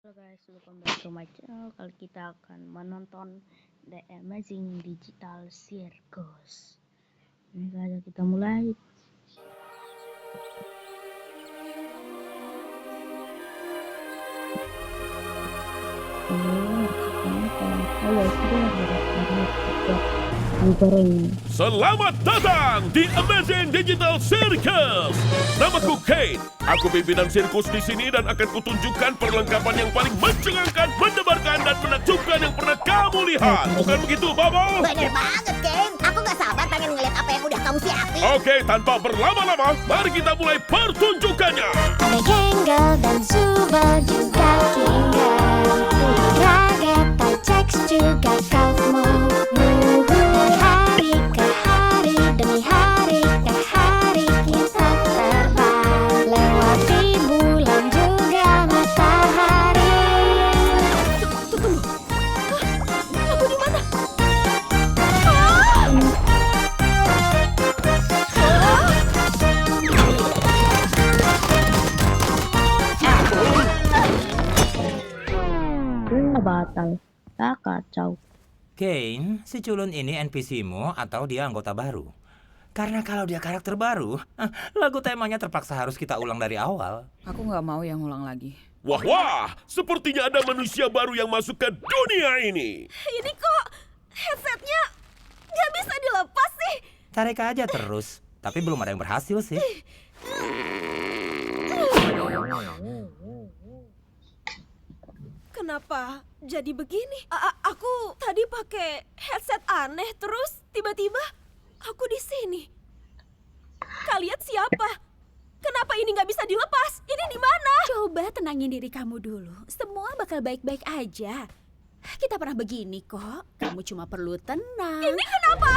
Halo guys, welcome back to my channel. Kali kita akan menonton The Amazing Digital Circus. Ini saja kita mulai. Selamat datang di Amazing Digital Circus. Namaku Kate. Aku pimpinan sirkus di sini dan akan kutunjukkan perlengkapan yang paling mencengangkan, mendebarkan dan menakjubkan yang pernah kamu lihat. Bukan begitu, Bobo? Bener banget, Ken. Aku gak sabar pengen ngeliat apa yang udah kamu siapin. Oke, tanpa berlama-lama, mari kita mulai pertunjukannya. Ada Jengle dan Zuba juga Tinggal Ragetta, Jax juga Kaufmo. Hari ke hari demi hari ke hari kita terbang lewati bulan juga matahari. Aku di mana? Batal, tak kacau. Kane, si culun ini NPC-mu atau dia anggota baru? Karena kalau dia karakter baru, lagu temanya terpaksa harus kita ulang dari awal. Aku nggak mau yang ulang lagi. Wah, sepertinya ada manusia baru yang masuk ke dunia ini. Ini kok headsetnya nggak bisa dilepas sih? Tarik aja terus, tapi belum ada yang berhasil sih. Kenapa jadi begini? Aku tadi pakai headset aneh terus tiba-tiba aku di sini. Kalian siapa? Kenapa ini nggak bisa dilepas? Ini di mana? Coba tenangin diri kamu dulu. Semua bakal baik-baik aja. Kita pernah begini kok. Kamu cuma perlu tenang. Ini kenapa?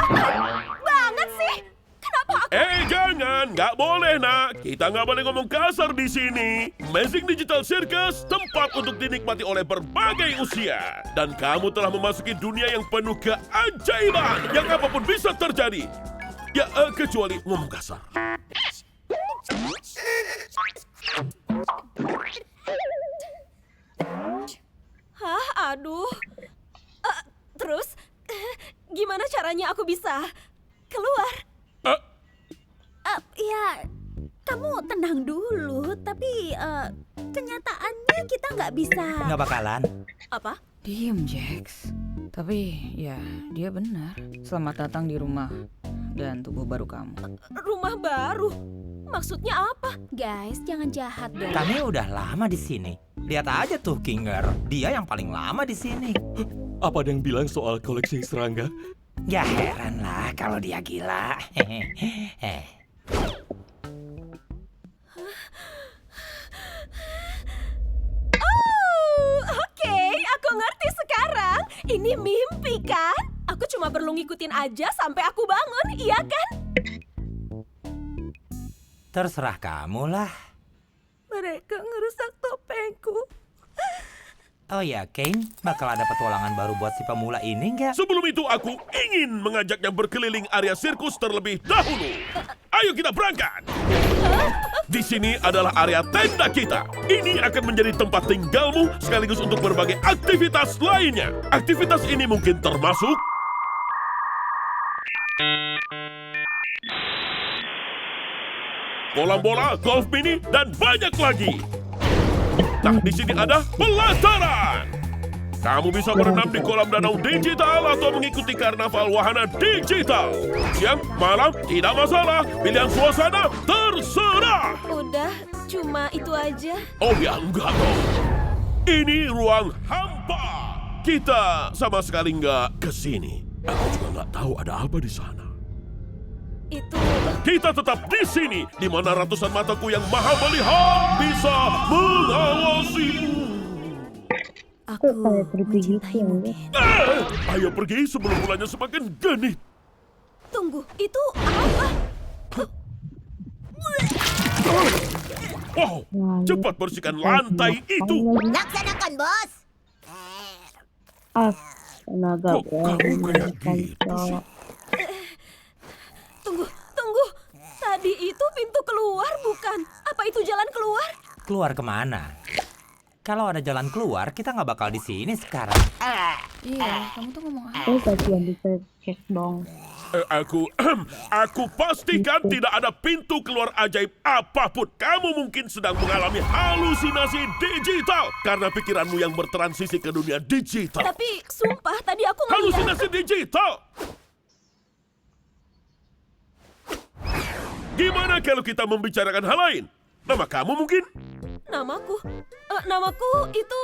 Banget sih. Kenapa aku? Jangan, nggak boleh nak. Kita nggak boleh ngomong kasar di sini. Amazing Digital Circus, tempat untuk dinikmati oleh berbagai usia. Dan kamu telah memasuki dunia yang penuh keajaiban, yang apapun bisa terjadi. Ya, kecuali ngomong kasar. Hah, aduh. Terus, gimana caranya aku bisa keluar? Ya, kamu tenang dulu. Tapi kenyataannya kita nggak bisa. Nggak bakalan. Apa? Diem, Jax. Tapi ya, dia benar. Selamat datang di rumah dan tubuh baru kamu. Rumah baru? Maksudnya apa? Guys, jangan jahat dong. Kami udah lama di sini. Lihat aja tuh Kinger, dia yang paling lama di sini. Apa ada yang bilang soal koleksi serangga? Ya heran lah kalau dia gila. Oke, aku ngerti sekarang. Ini mimpi kan? Aku cuma perlu ngikutin aja sampai aku bangun, iya kan? Terserah kamu lah. Mereka ngerusak topengku. Oh ya, Kane, bakal ada petualangan baru buat si pemula ini nggak? Sebelum itu aku ingin mengajaknya berkeliling area sirkus terlebih dahulu. Ayo kita berangkat. Di sini adalah area tenda kita. Ini akan menjadi tempat tinggalmu sekaligus untuk berbagai aktivitas lainnya. Aktivitas ini mungkin termasuk kolam bola, golf mini, dan banyak lagi. Nah, di sini ada pelataran. Kamu bisa berenam di kolam danau digital atau mengikuti karnaval wahana digital. Siang, malam, tidak masalah. Pilihan suasana terserah. Udah, cuma itu aja. Oh ya, enggak dong. Ini ruang hampa. Kita sama sekali nggak ke sini. Aku juga nggak tahu ada apa di sana. Itu Kita tetap di sini, di mana ratusan mataku yang maha melihat bisa mengawasimu. Aku mencintaimu, gitu, Ken. Ayo pergi sebelum bulannya semakin genit. Tunggu, itu apa? Wow, cepat bersihkan lantai itu. Laksanakan, bos. Tenaga Kok kamu kayak gitu sih? Tunggu. Tadi itu pintu keluar bukan? Apa itu jalan keluar? Keluar kemana? Kalau ada jalan keluar, kita nggak bakal di sini sekarang. Iya, kamu tuh ngomong apa? Bagian dicek dong. Aku pastikan tidak ada pintu keluar ajaib apapun. Kamu mungkin sedang mengalami halusinasi digital karena pikiranmu yang bertransisi ke dunia digital. Tapi sumpah tadi aku ngeliat. Halusinasi digital. Gimana kalau kita membicarakan hal lain? Nama kamu mungkin? Namaku? Namaku itu...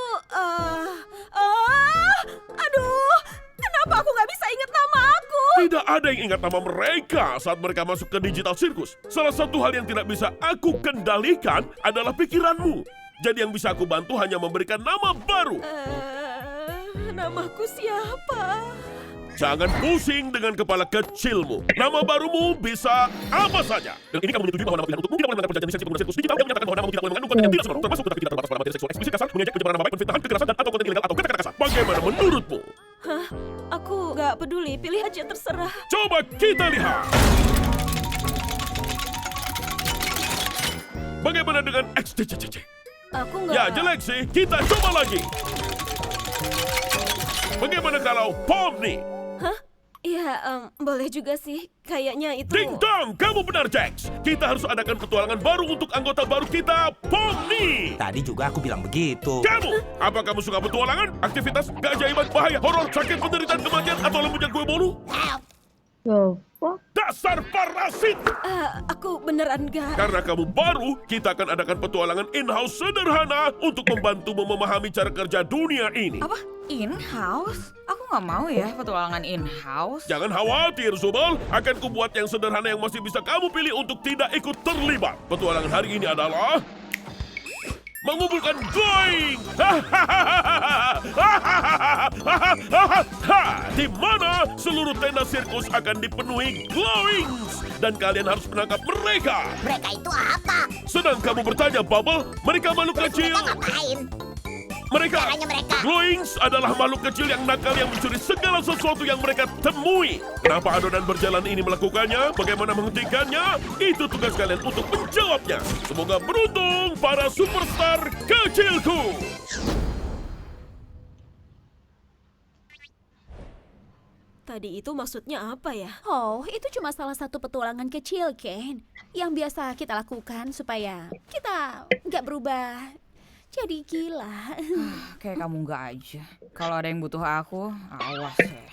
aduh, kenapa aku nggak bisa ingat nama aku? Tidak ada yang ingat nama mereka saat mereka masuk ke digital sirkus. Salah satu hal yang tidak bisa aku kendalikan adalah pikiranmu. Jadi yang bisa aku bantu hanya memberikan nama baru. Namaku siapa? Jangan pusing dengan kepala kecilmu. Nama barumu bisa apa saja. Dan ini kamu menyetujui bahwa nama pilihan untukmu tidak boleh melanggar perjanjian lisensi penggunaan sirkus digital yang menyatakan bahwa namamu tidak boleh mengandung konten yang tidak senonoh, termasuk tetapi tidak terbatas pada materi seksual eksplisit kasar, mengejek, pencemaran nama baik, penfitnahan, kekerasan, dan atau konten ilegal atau kata-kata kasar. Bagaimana menurutmu? Hah? Aku nggak peduli, pilih aja terserah. Coba kita lihat. Bagaimana dengan XDCCC? Aku nggak... Ya, jelek sih. Kita coba lagi. Bagaimana kalau Pomni? Hah? Ya, boleh juga sih. Kayaknya itu... Ding dong, kamu benar, Jax. Kita harus adakan petualangan baru untuk anggota baru kita, Pomni. Tadi juga aku bilang begitu. Kamu, apa kamu suka petualangan, aktivitas, keajaiban, bahaya, horor, sakit, penderitaan, kematian, atau lembutnya kue bolu? Yo, what? Dasar parasit! aku beneran nggak... Karena kamu baru, kita akan adakan petualangan in-house sederhana untuk membantumu memahami cara kerja dunia ini. Apa? In-house? Aku nggak mau ya petualangan in-house. Jangan khawatir, Zubal. Akan kubuat yang sederhana yang masih bisa kamu pilih untuk tidak ikut terlibat. Petualangan hari ini adalah... mengumpulkan glowing! Di mana seluruh tenda sirkus akan dipenuhi glowings. Dan kalian harus menangkap mereka. Mereka itu apa? Sedang kamu bertanya, Bubble, mereka makhluk kecil. Ngapain? Mereka, Caranya mereka. glowings adalah makhluk kecil yang nakal yang mencuri segala sesuatu yang mereka temui. Kenapa adonan berjalan ini melakukannya? Bagaimana menghentikannya? Itu tugas kalian untuk menjawabnya. Semoga beruntung para superstar kecilku. Tadi itu maksudnya apa ya? Oh, itu cuma salah satu petualangan kecil, Ken. Yang biasa kita lakukan supaya kita nggak berubah jadi gila. Kayak kamu nggak aja. Kalau ada yang butuh aku, awas ya.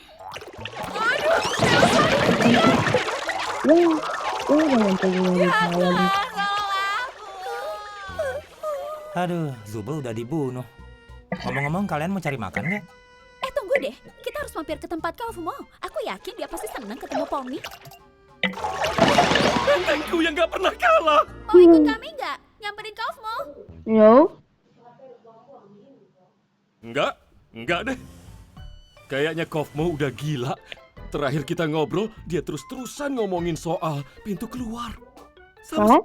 Jangan pengen saya. Aduh, Zubel udah dibunuh. Ngomong-ngomong, kalian mau cari makan nggak? Tunggu deh, kita harus mampir ke tempat Kaufmo. Aku yakin dia pasti senang ketemu Pomni. Bentengku yang gak pernah kalah. Mau ikut kami nggak? Nyamperin Kaufmo? Yo, Enggak deh. Kayaknya Kaufmo udah gila. Terakhir kita ngobrol, dia terus-terusan ngomongin soal pintu keluar. salah.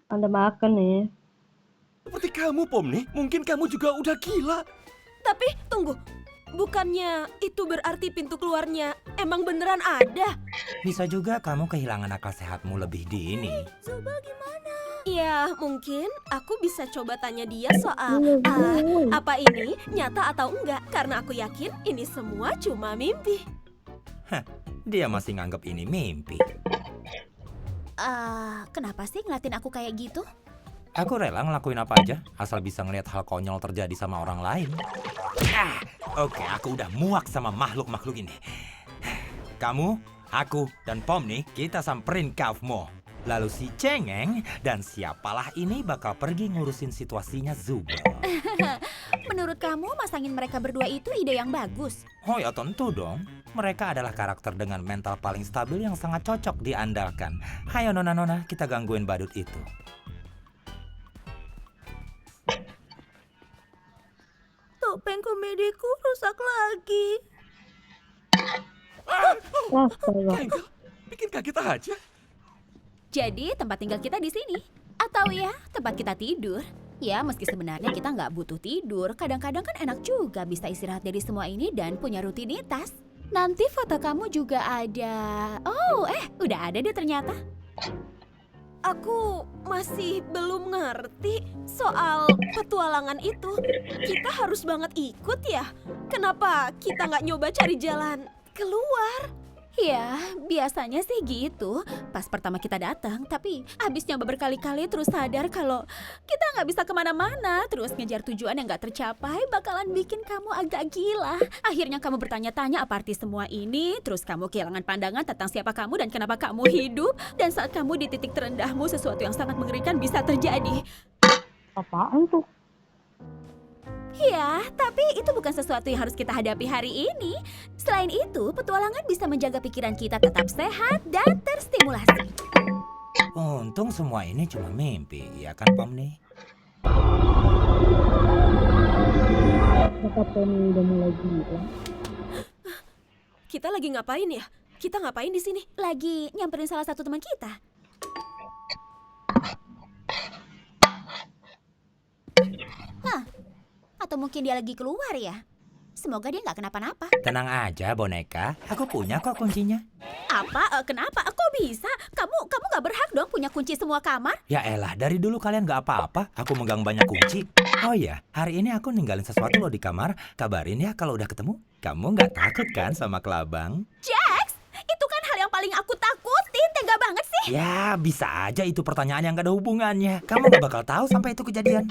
Anda makan nih. Seperti kamu, Pomni. Mungkin kamu juga udah gila. Tapi tunggu, bukannya itu berarti pintu keluarnya emang beneran ada? Bisa juga kamu kehilangan akal sehatmu lebih dini. Coba gimana? Ya, mungkin aku bisa coba tanya dia soal apa ini nyata atau enggak. Karena aku yakin ini semua cuma mimpi. Hah, dia masih nganggap ini mimpi. Kenapa sih ngeliatin aku kayak gitu? Aku rela ngelakuin apa aja, asal bisa ngelihat hal konyol terjadi sama orang lain. Oke, aku udah muak sama makhluk-makhluk ini. Kamu, aku, dan Pomni, kita samperin Kaufmo. Lalu si Cengeng dan siapalah ini bakal pergi ngurusin situasinya Zubel. Menurut kamu masangin mereka berdua itu ide yang bagus? Oh ya tentu dong. Mereka adalah karakter dengan mental paling stabil yang sangat cocok diandalkan. Hayo nona-nona, kita gangguin badut itu. Topeng komediku rusak lagi. Engel, bikin kaget aja. Jadi tempat tinggal kita di sini. Atau ya tempat kita tidur. Ya meski sebenarnya kita nggak butuh tidur. Kadang-kadang kan enak juga bisa istirahat dari semua ini dan punya rutinitas. Nanti foto kamu juga ada. Oh udah ada deh ternyata. Aku masih belum ngerti soal petualangan itu. Kita harus banget ikut ya? Kenapa kita nggak nyoba cari jalan keluar? Ya, biasanya sih gitu. Pas pertama kita datang, tapi habis nyoba berkali-kali terus sadar kalau kita nggak bisa kemana-mana. Terus ngejar tujuan yang nggak tercapai bakalan bikin kamu agak gila. Akhirnya kamu bertanya-tanya apa arti semua ini. Terus kamu kehilangan pandangan tentang siapa kamu dan kenapa kamu hidup. Dan saat kamu di titik terendahmu, sesuatu yang sangat mengerikan bisa terjadi. Apaan tuh? Ya, tapi itu bukan sesuatu yang harus kita hadapi hari ini. Selain itu, petualangan bisa menjaga pikiran kita tetap sehat dan terstimulasi. Untung semua ini cuma mimpi, ya kan Pomni? Kata Pomni udah mulai gila. Kita lagi ngapain ya? Kita ngapain di sini? Lagi nyamperin salah satu teman kita. Hah? Atau mungkin dia lagi keluar ya? Semoga dia nggak kenapa-napa. Tenang aja boneka, aku punya kok kuncinya. Apa? Kenapa? Kok bisa? Kamu nggak berhak dong punya kunci semua kamar? Ya elah, dari dulu kalian nggak apa-apa, aku megang banyak kunci. Oh iya, hari ini aku ninggalin sesuatu loh di kamar. Kabarin ya kalau udah ketemu. Kamu nggak takut kan sama kelabang? Jax, itu kan hal yang paling aku takutin. Tega banget sih. Ya, bisa aja itu pertanyaan yang gak ada hubungannya. Kamu gak bakal tahu sampai itu kejadian.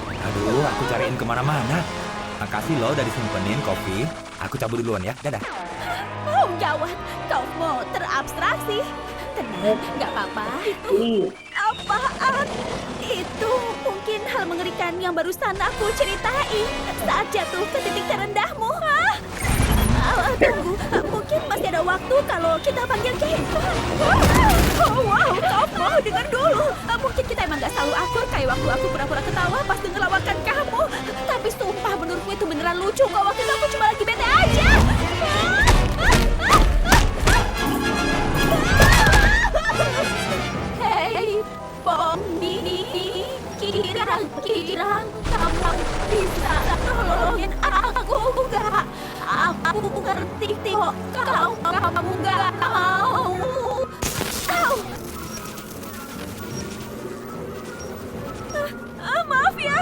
Aduh, aku cariin kemana-mana. Makasih loh dari simpenin kopi. Aku cabut duluan ya, dadah. Oh, gawat. Kau mau terabstraksi. Tenang, nggak apa-apa. Itu apaan? Itu mungkin hal mengerikan yang barusan aku ceritain saat jatuh ke titik terendahmu. Hah? Tunggu, mungkin masih ada waktu kalau kita panggil Keiko. Oh, wow, kamu dengar dulu. Mungkin kita emang gak selalu akur kayak waktu aku pura-pura ketawa pas denger lawakan kamu. Tapi sumpah menurutku itu beneran lucu kok. Waktu itu aku cuma lagi bete aja. Hei, Pomni, kira-kira kamu bisa tolongin aku gak? Aku ngerti kok kamu gak mau. Au. Maaf ya.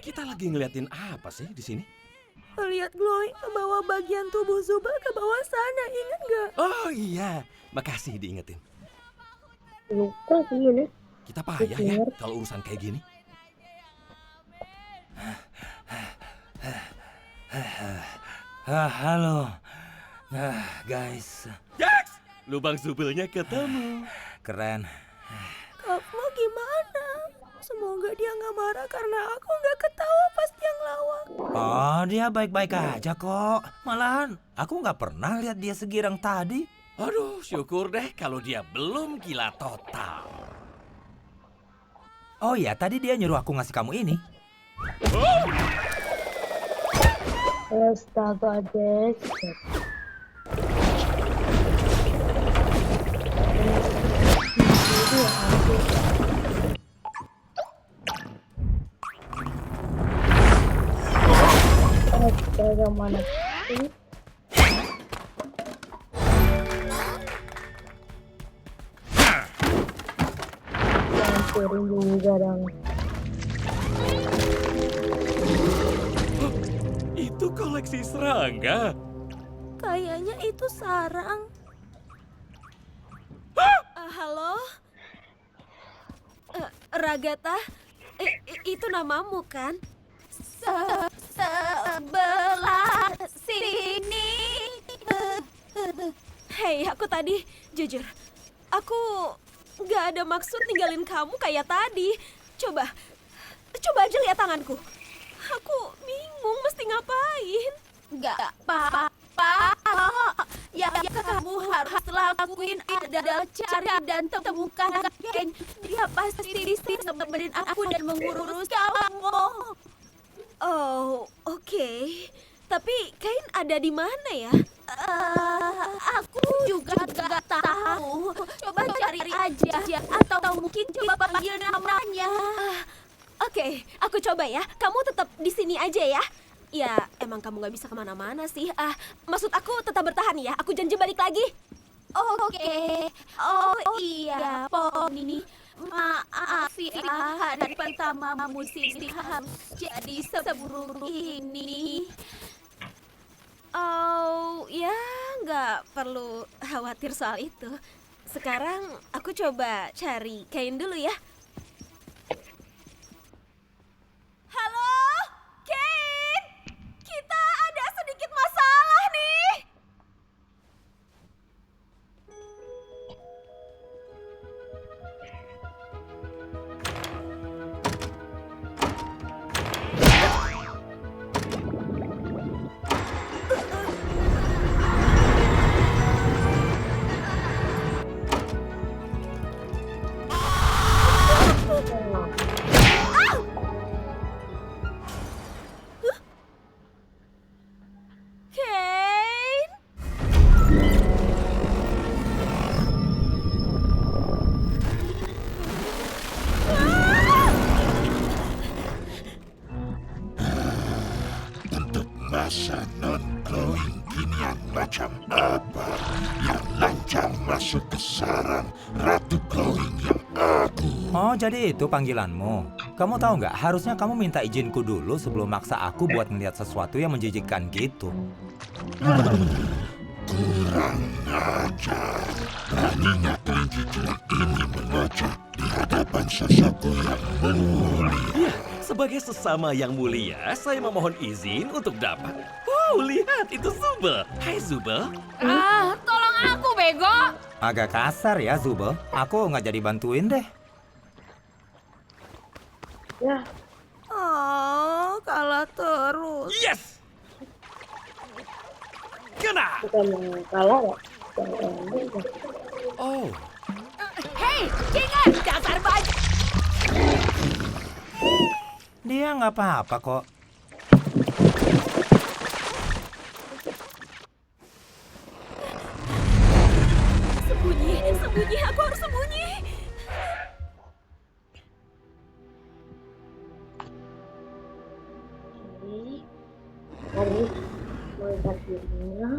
Kita lagi ngeliatin apa sih di sini? Lihat Gloy, bawa bagian tubuh Zuba ke bawah sana, ingat nggak? Oh iya, makasih diingetin. Lupa sih ini. Kita payah ya kalau urusan kayak gini. Halo. Guys. Jax! Lubang zubelnya ketemu. Keren. Kamu gimana? Semoga dia nggak marah karena aku nggak ketawa pas dia ngelawak. Oh, dia baik-baik aja kok. Malahan, aku nggak pernah lihat dia segirang tadi. Aduh, syukur deh kalau dia belum gila total. Oh ya, tadi dia nyuruh aku ngasih kamu ini. Astaga, Dex. Astaga, mana sih? Jangan juga dong. Itu koleksi serangga. Kayaknya itu sarang. Halo? Ragatha? Itu namamu kan? Sebelah sini. Hei, aku tadi, jujur, aku gak ada maksud ninggalin kamu kayak tadi. Coba aja lihat tanganku. Aku bingung mesti ngapain. Nggak apa-apa. Yang kamu harus lakuin adalah cari dan temukan Kane. Dia pasti di sini nemenin aku dan mengurus kamu. Oh, oke. Tapi Kane ada di mana ya? Aku juga nggak tahu. Coba cari aja. Atau mungkin coba panggil namanya. Oke, aku coba ya. Kamu tetap di sini aja ya. Ya, emang kamu nggak bisa kemana-mana sih. Maksud aku tetap bertahan ya. Aku janji balik lagi. Oke. Oh iya, Poni. Maaf ya, hari pertamamu sini harus jadi seburuk ini. Oh, ya nggak perlu khawatir soal itu. Sekarang aku coba cari Kane dulu ya. Halo, Kane. Kita ada sedikit masalah nih. Kane? Untuk masa non-glowing kinian macam apa yang lancang masuk ke sarang Ratu Glowing yang aku? Oh, jadi itu panggilanmu. Kamu tahu nggak, harusnya kamu minta izinku dulu sebelum maksa aku buat ngeliat sesuatu yang menjijikkan gitu. Kurang ajar. Beraninya kelinci jelek ini mengoceh di hadapan sesuatu yang mulia. Sebagai sesama yang mulia, saya memohon izin untuk dapat. Wow, lihat itu Zubel. Hai Zubel. Tolong aku, bego. Agak kasar ya, Zubel. Aku nggak jadi bantuin deh. Oh, kalah terus. Yes. Kena. Oh, Hei, ingat dasar bajak. Dia nggak apa-apa kok. Sembunyi, aku harus sembunyi. Harus melihat dirinya.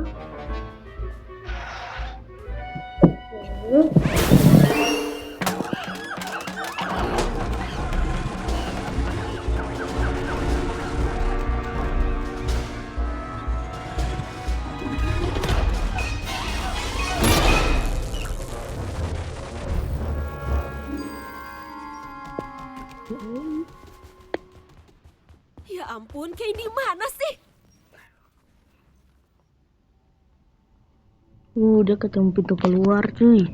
Ya ampun, Kane di mana sih? Udah ketemu pintu keluar, cuy.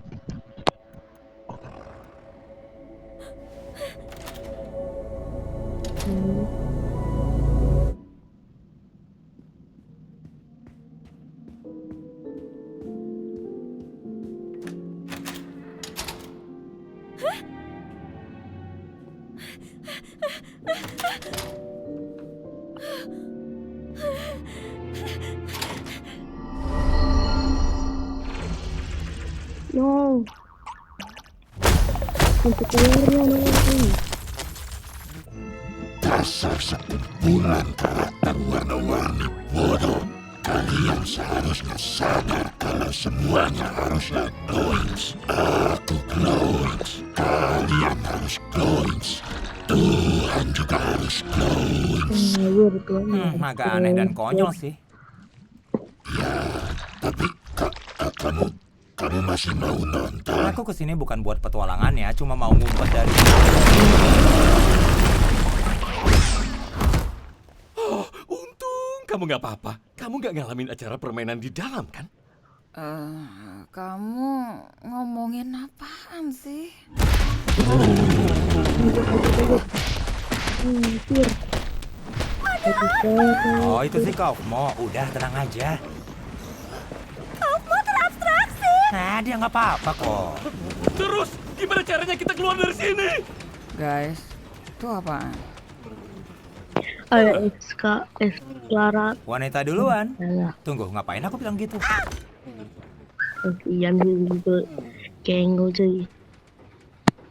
No. Pintu keluarnya mana, cuy? Dasar sekumpulan karakter warna-warni bodoh. Kalian seharusnya sadar kalau semuanya haruslah glowings. Aku glowings. Kalian harus glowings. Tuhan juga harus glowings. Agak aneh dan konyol sih. Ya, tapi kamu masih mau nonton? Aku kesini bukan buat petualangan ya, cuma mau ngumpet dari... oh, untung kamu nggak apa-apa. Kamu nggak ngalamin acara permainan di dalam kan? Kamu ngomongin apaan sih? Oh, itu sih Kaufmo. Udah, tenang aja. Kamu terabstraksi. Nah, dia nggak apa-apa kok. Terus, gimana caranya kita keluar dari sini? Guys, itu apaan? Ayo Clara. Wanita duluan. Alah, Tunggu, ngapain aku bilang gitu? kasihan juga kenggol cuy.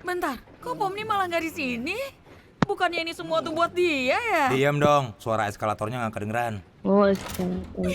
Bentar, kok Pomni malah nggak di sini? Bukannya ini semua tuh buat dia ya? Diam dong, suara eskalatornya nggak kedengeran. Oh, eskalator.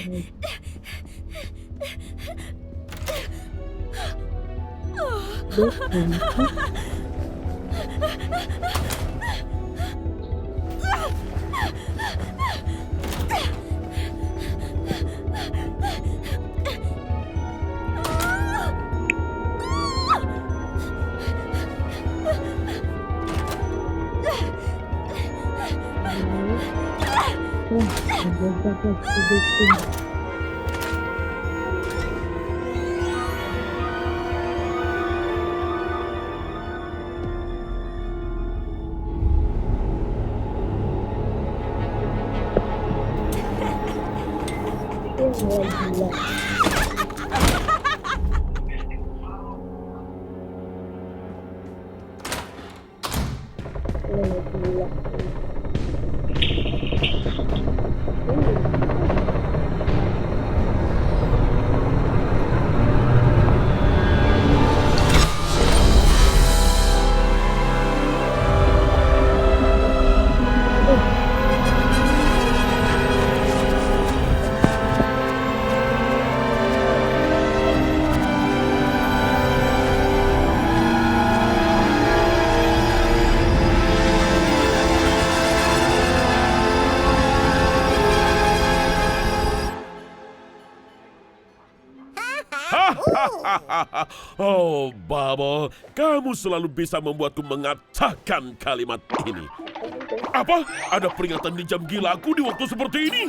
Oh, Bubble, kamu selalu bisa membuatku mengatakan kalimat ini. Apa? Ada peringatan di jam gilaku di waktu seperti ini?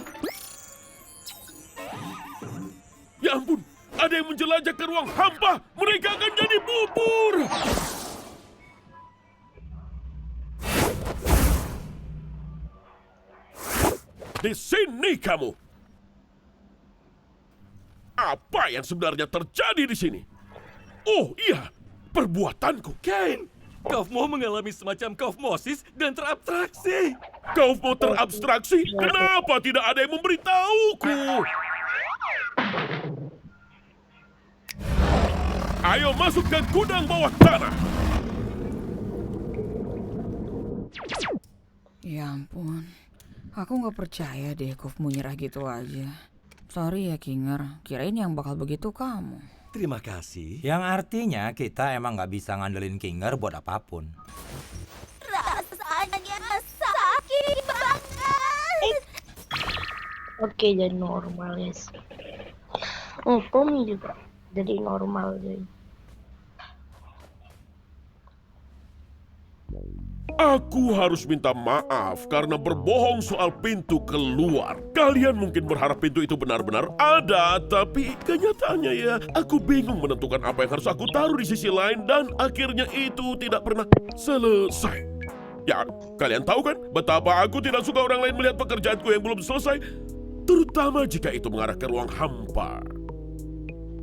Ya ampun, ada yang menjelajah ke ruang hampa. Mereka akan jadi bubur. Di sini kamu. Apa yang sebenarnya terjadi di sini? Oh iya, perbuatanku. Kane, Kaufmo mengalami semacam kaufmosis dan terabstraksi. Kau mau terabstraksi? Kenapa tidak ada yang memberitahuku? Ayo masuk ke gudang bawah tanah. Ya ampun, aku nggak percaya deh Kaufmo nyerah gitu aja. Sorry ya Kinger, kirain yang bakal begitu kamu. Terima kasih. Yang artinya kita emang nggak bisa ngandelin Kinger buat apapun. Rasanya sakit banget. Oke, jadi normal guys. Oh, Pomni juga jadi normal guys. Aku harus minta maaf karena berbohong soal pintu keluar. Kalian mungkin berharap pintu itu benar-benar ada, tapi kenyataannya ya, aku bingung menentukan apa yang harus aku taruh di sisi lain dan akhirnya itu tidak pernah selesai. Ya, kalian tahu kan betapa aku tidak suka orang lain melihat pekerjaanku yang belum selesai, terutama jika itu mengarah ke ruang hampa.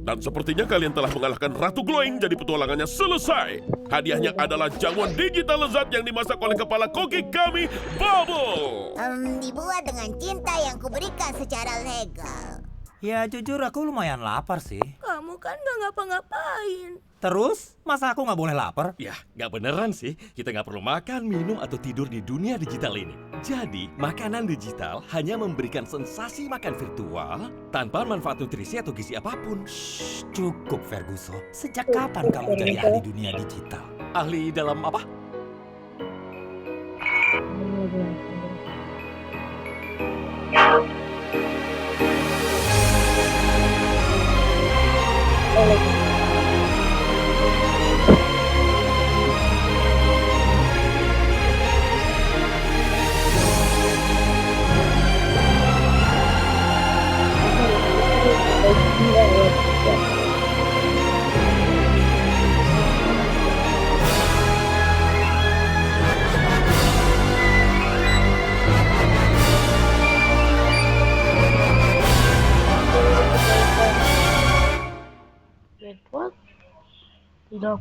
Dan sepertinya kalian telah mengalahkan Ratu Glowing, jadi petualangannya selesai. Hadiahnya adalah jamuan digital lezat yang dimasak oleh kepala koki kami, Bubble. Dibuat dengan cinta yang kuberikan secara legal. Ya jujur aku lumayan lapar sih. Kamu kan gak ngapa-ngapain. Terus, masa aku nggak boleh lapar? Ya, nggak beneran sih. Kita nggak perlu makan, minum, atau tidur di dunia digital ini. Jadi, makanan digital hanya memberikan sensasi makan virtual tanpa manfaat nutrisi atau gizi apapun. Shh, cukup Ferguson. Sejak kapan kamu jadi ahli dunia digital? Ahli dalam apa? Network tidak